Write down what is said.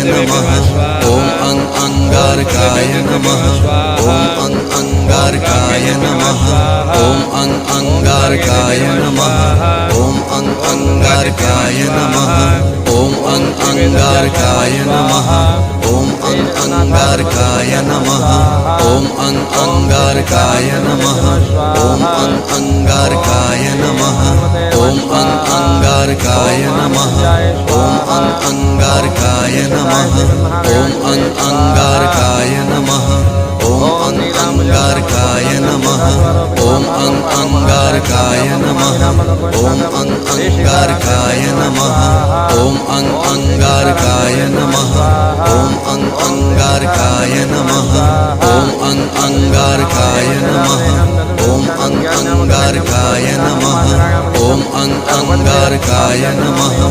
नमः ॐ अंगारकाय नमः ॐ अंगारकाय नमः ॐ अंगारकाय नमः ॐ अंगारकाय नमः ॐ अंगारकाय नमः ॐ अंगारकाय नमः ॐ अंगारकाय नमः ॐ अंगारकाय नमः ॐ अंगारकाय नमः ॐ अंगारकाय नमः ॐ अंगारकाय नमः ॐ अंगारकाय नमः ॐ अंगारकाय नमः ॐ अंगारकाय नमः ॐ अंगारकाय नमः ॐ अंगारकाय नमः ॐ अंगारकाय नमः ॐ अंगारकाय नमः ॐ अंगारकाय नमः